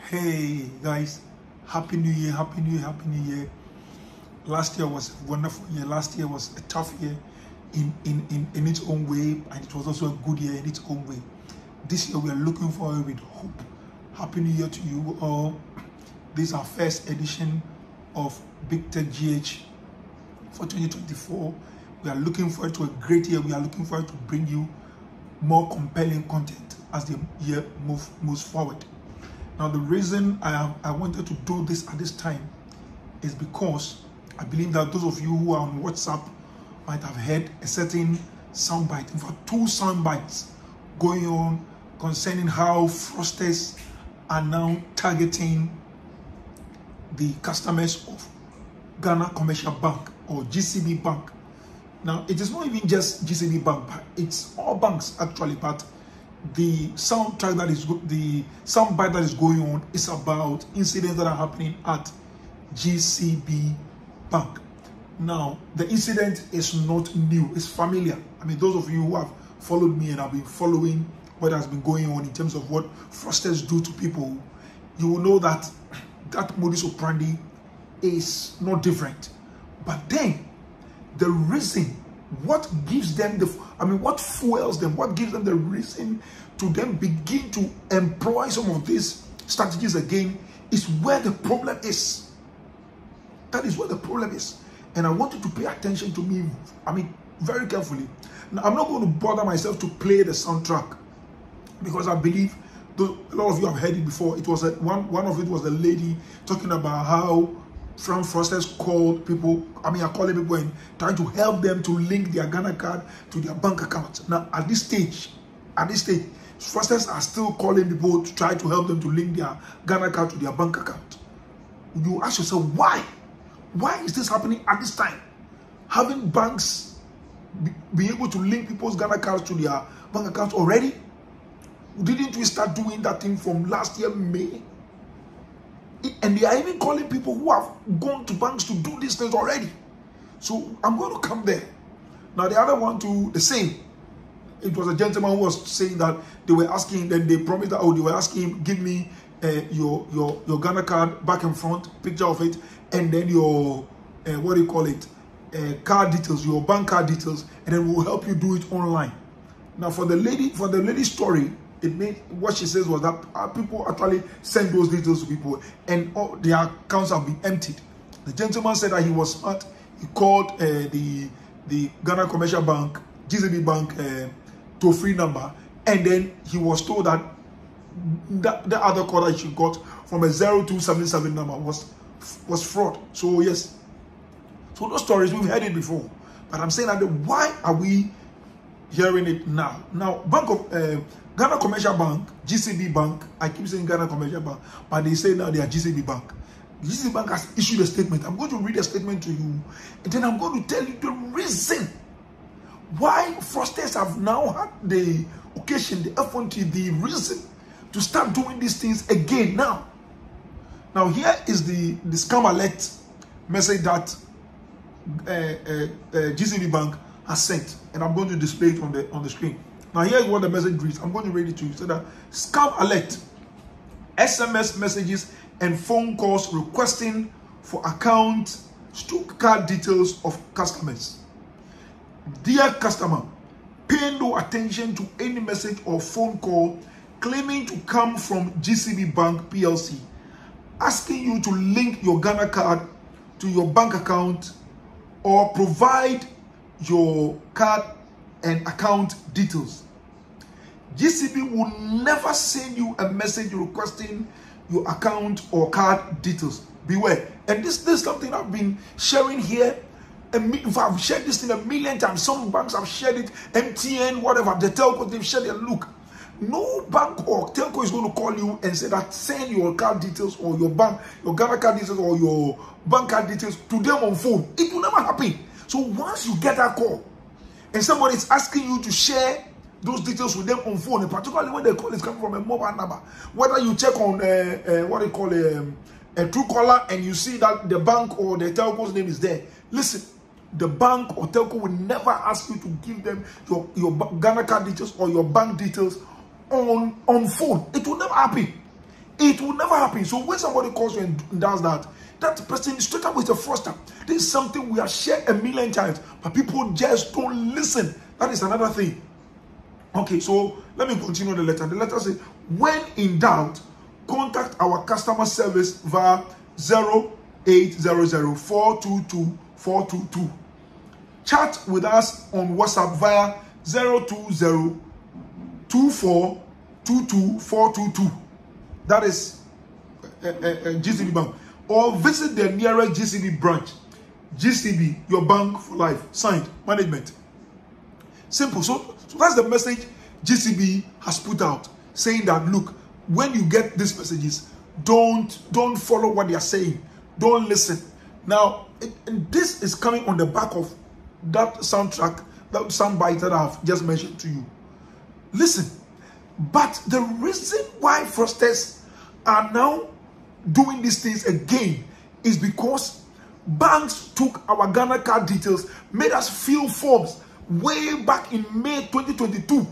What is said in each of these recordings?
Hey guys, happy new year, happy new year, happy new year. Last year was a wonderful year. Last year was a tough year in its own way, and it was also a good year in its own way. This year we are looking forward with hope. Happy new year to you all. This is our first edition of Big Tech GH for 2024. We are looking forward to a great year. We are looking forward to bring you more compelling content as the year moves forward. Now, the reason I wanted to do this at this time is because I believe that those of you who are on WhatsApp might have heard a certain soundbite. In fact, two soundbites going on concerning how fraudsters are now targeting the customers of Ghana Commercial Bank or GCB Bank. Now, it is not even just GCB Bank, but it's all banks actually. But the soundbite that is going on is about incidents that are happening at GCB Bank. Now, the incident is not new; it's familiar. I mean, those of you who have followed me and have been following what has been going on in terms of what fraudsters do to people, you will know that that modus operandi is not different. But then, the reason, what gives them what fuels them, what gives them the reason to then begin to employ some of these strategies again is where the problem is. That is where the problem is. And I want you to pay attention to me, very carefully. Now, I'm not going to bother myself to play the soundtrack because I believe a lot of you have heard it before. It was one of it was a lady talking about how fraudsters called people, are calling people and trying to help them to link their Ghana card to their bank account. Now, at this stage, fraudsters are still calling people to try to help them to link their Ghana card to their bank account. You ask yourself, why? Why is this happening at this time? Having banks be able to link people's Ghana cards to their bank accounts already? Didn't we start doing that thing from last year, May? And they are even calling people who have gone to banks to do these things already. So I'm going to come there. Now the other one too, the same. It was a gentleman who was saying that they were asking, then they promised that, they were asking him, give me your Ghana card back and front, picture of it, and then your, card details, your bank card details, and then we'll help you do it online. Now for the lady's story, it made what she says was that people actually send those details to people and all their accounts have been emptied. The gentleman said that he was smart. He called the Ghana Commercial Bank, GCB Bank toll-free number, and then he was told that the other call that she got from a 0277 number was fraud. So yes, so those stories we've heard it before, but I'm saying that why are we hearing it now? Now, Ghana Commercial Bank, GCB Bank, I keep saying Ghana Commercial Bank, but they say now they are GCB Bank. GCB Bank has issued a statement. I'm going to read a statement to you, and then I'm going to tell you the reason why fraudsters have now had the occasion, the effrontery, the reason to start doing these things again now. Now, here is the scam alert message that GCB Bank has sent, and I'm going to display it on the screen. Now, here's what the message reads. I'm going to read it to you. So that scam alert, SMS messages and phone calls requesting for account card details of customers. Dear customer, pay no attention to any message or phone call claiming to come from GCB Bank PLC, asking you to link your Ghana card to your bank account or provide your card and account details. GCB will never send you a message requesting your account or card details. Beware. And this is something I've been sharing here. I've shared this thing a million times. Some banks have shared it, MTN, whatever, the telco, they've shared it. Look, no bank or telco is going to call you and say that send your card details or your Ghana card details or your bank card details to them on phone. It will never happen. So once you get that call and somebody is asking you to share those details with them on phone, and particularly when the call is coming from a mobile number, whether you check on a Truecaller and you see that the bank or the telco's name is there, listen, the bank or telco will never ask you to give them your Ghana card details or your bank details on phone. It will never happen. It will never happen. So when somebody calls you and does that, that person is straight up with a fraudster. This is something we have shared a million times, but people just don't listen. That is another thing. Okay, so let me continue the letter. The letter says, when in doubt, contact our customer service via 0800-422-422. Chat with us on WhatsApp via 020-2422-422. That is GCB Bank. Or visit the nearest GCB branch. GCB, your bank for life. Signed, management. Simple. So that's the message GCB has put out, saying that, look, when you get these messages, don't follow what they are saying. Don't listen. Now, and this is coming on the back of that soundtrack, that soundbite that I've just mentioned to you. Listen, but the reason why fraudsters are now doing these things again is because banks took our Ghana card details, made us fill forms way back in May 2022.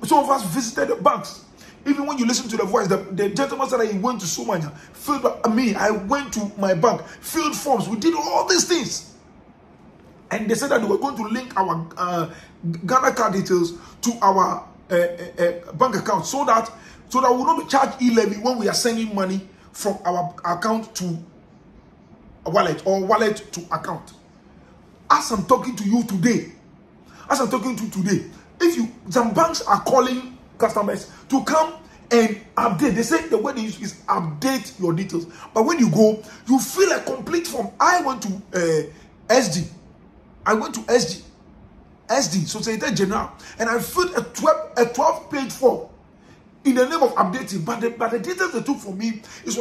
Some of us visited the banks. Even when you listen to the voice, the gentleman said that he went to Sumanya, I went to my bank, filled forms. We did all these things. And they said that they were going to link our Ghana card details to our bank account so that we will not be charged e-levy when we are sending money from our account to a wallet or wallet to account. As I'm talking to you today, if some banks are calling customers to come and update. They say the word they use is update your details. But when you go, you fill a complete form. I went to SD. Societe Generale, and I filled a 12-page form in the name of updating. But the details they took from me it was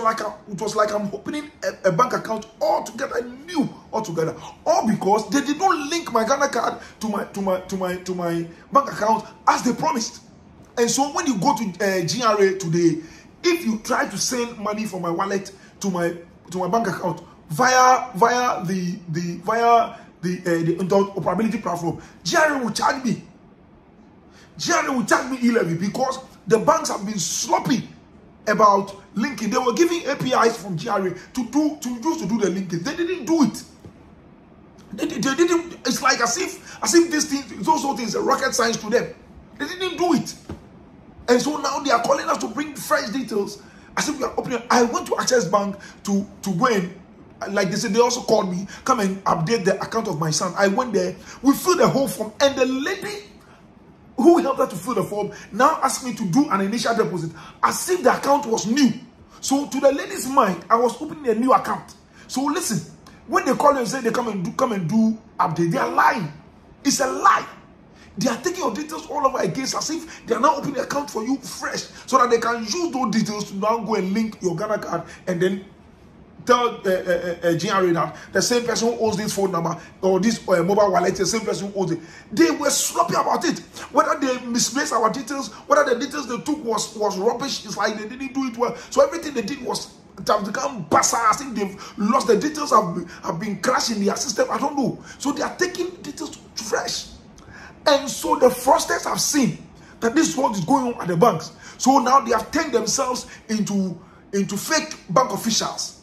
like I'm opening a bank account altogether new altogether. All because they did not link my Ghana card to my bank account as they promised. And so when you go to GRA today, if you try to send money from my wallet to my bank account via the interoperability platform, GRA will charge me. GRA will charge me e-levy because the banks have been sloppy about linking. They were giving APIs from GRA to do the linking. They didn't do it. They didn't. It's like as if this thing, those things are rocket science to them. They didn't do it. And so now they are calling us to bring fresh details. As if we are opening. I went to Access Bank to go in. Like they said, they also called me, come and update the account of my son. I went there. We filled the whole form. And the lady who helped her to fill the form now asked me to do an initial deposit as if the account was new. So to the lady's mind, I was opening a new account. So listen, when they call you and say they come and do update, they are lying. It's a lie. They are taking your details all over again as if they are now opening an account for you fresh so that they can use those details to now go and link your Ghana card and then tell GRA that the same person who owns this phone number or this mobile wallet, the same person who owns it. They were sloppy about it. Whether they misplaced our details, whether the details they took was rubbish, it's like they didn't do it well. So everything they did was to become bassa. I think they've lost the details, have been crashed in their system. I don't know. So they are taking details fresh. And so the fraudsters have seen that this is what is going on at the banks. So now they have turned themselves into fake bank officials.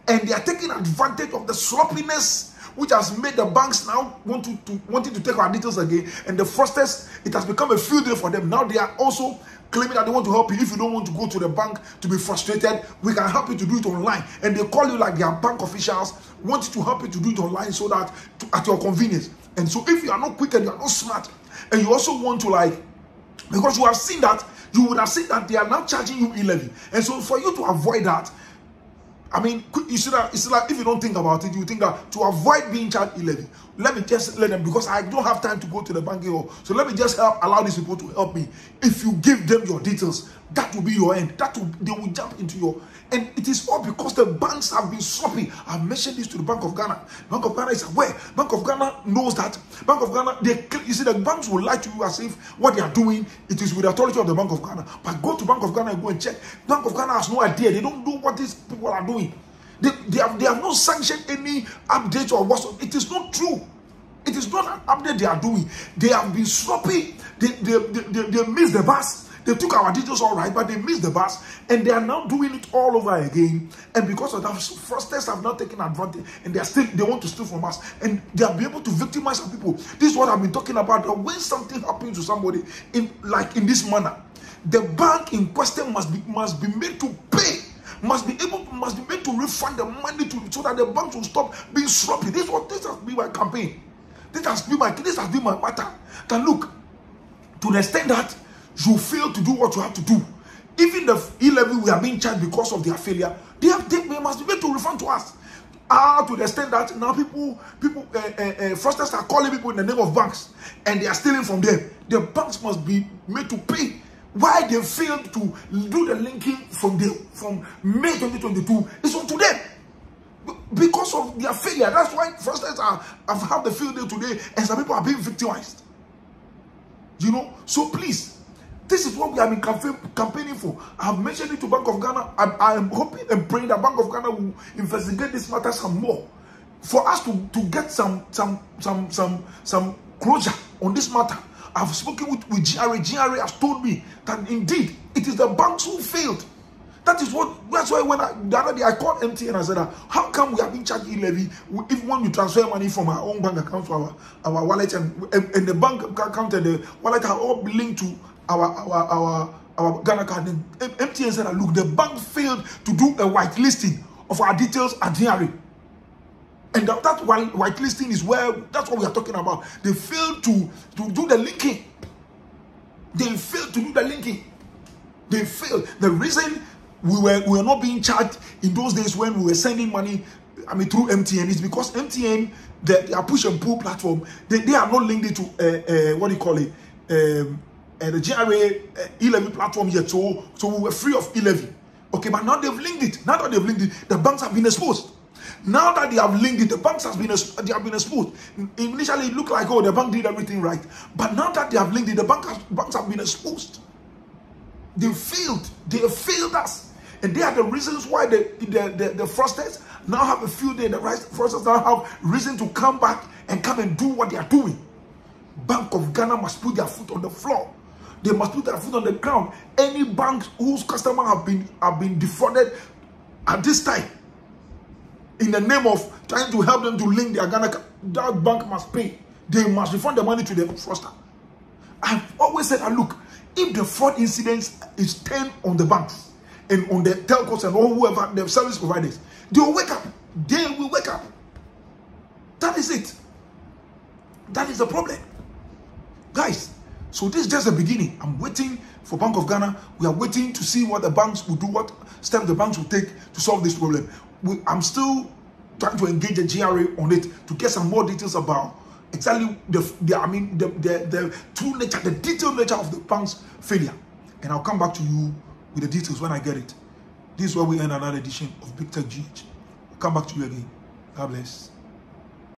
And they are taking advantage of the sloppiness which has made the banks now wanting to take our details again. And the fraudsters, it has become a field day for them. Now they are also claiming that they want to help you. If you don't want to go to the bank to be frustrated, we can help you to do it online. And they call you like they are bank officials, want to help you to do it online so that at your convenience. And so if you are not quick and you are not smart, and you also want to because you would have seen that they are now charging you e-levy. And so for you to avoid that, I mean, you see that it's like if you don't think about it, you think that to avoid being charged e-levy, let me just let them, because I don't have time to go to the bank here. So let me just allow these people to help me. If you give them your details, that will be your end. They will jump into your, and it is all because the banks have been sloppy. I mentioned this to the Bank of Ghana. Bank of Ghana is aware. Bank of Ghana knows that. Bank of Ghana, you see, the banks will lie to you as if what they are doing, it is with the authority of the Bank of Ghana. But go to Bank of Ghana and go and check. Bank of Ghana has no idea. They don't know what these people are doing. They have not sanctioned any update or whatsoever. It is not true. It is not an update they are doing. They have been sloppy. They missed the bus. They took our details all right, but they missed the bus, and they are now doing it all over again. And because of that, fraudsters have not taken advantage, and they want to steal from us, and they are able to victimize some people. This is what I've been talking about. That when something happens to somebody in this manner, the bank in question must be made to pay. Must be made to refund the money so that the banks will stop being sloppy. This has been my campaign. This has been my matter. That look, to the extent that you fail to do what you have to do, even the E-level we are being charged because of their failure, they must be made to refund to us. To the extent that now fraudsters are calling people in the name of banks, and they are stealing from them. The banks must be made to pay. Why they failed to do the linking from May 2022 is on to them. Because of their failure. That's why fraudsters have had the field day today, and some people are being victimized. You know, so please, this is what we have been campaigning for. I have mentioned it to Bank of Ghana. I am hoping and praying that Bank of Ghana will investigate this matter some more, for us to get some closure on this matter. I've spoken with GRA. GRA has told me that indeed it is the banks who failed. That's why when the other day I called MTN and I said, how come we have been charged e-levy if when we transfer money from our own bank account to our wallet, and the bank account and the wallet are all linked to our Ghana card? And MTN said, look, the bank failed to do a whitelisting of our details at GRA. And that whitelisting is that's what we are talking about. They failed to do the linking. They failed to do the linking. They failed. The reason we were not being charged in those days when we were sending money, through MTN, is because MTN, their push and pull platform, they are not linked to the GRA e-levy platform yet. So we were free of e-levy. Okay, but now they've linked it. Now that they've linked it, the banks have been exposed. Now that they have linked it, the banks have been exposed. Initially, it looked like, oh, the bank did everything right. But now that they have linked it, the banks have been exposed. They failed. They have failed us. And they are the reasons why the fraudsters now have a field day. The fraudsters now have reason to come back and come and do what they are doing. Bank of Ghana must put their foot on the floor. They must put their foot on the ground. Any bank whose customers have been defrauded at this time, in the name of trying to help them to link their Ghana, that bank must pay. They must refund the money to the fraudster. I've always said, look, if the fraud incident is turned on the banks and on the telcos and all whoever, the service providers, they will wake up. They will wake up. That is it. That is the problem. Guys, so this is just the beginning. I'm waiting for Bank of Ghana. We are waiting to see what the banks will do, what steps the banks will take to solve this problem. I'm still trying to engage the GRA on it to get some more details about exactly the true nature, the detailed nature of the bank's failure. And I'll come back to you with the details when I get it. This is where we end another edition of Big Tech GH. I'll come back to you again. God bless.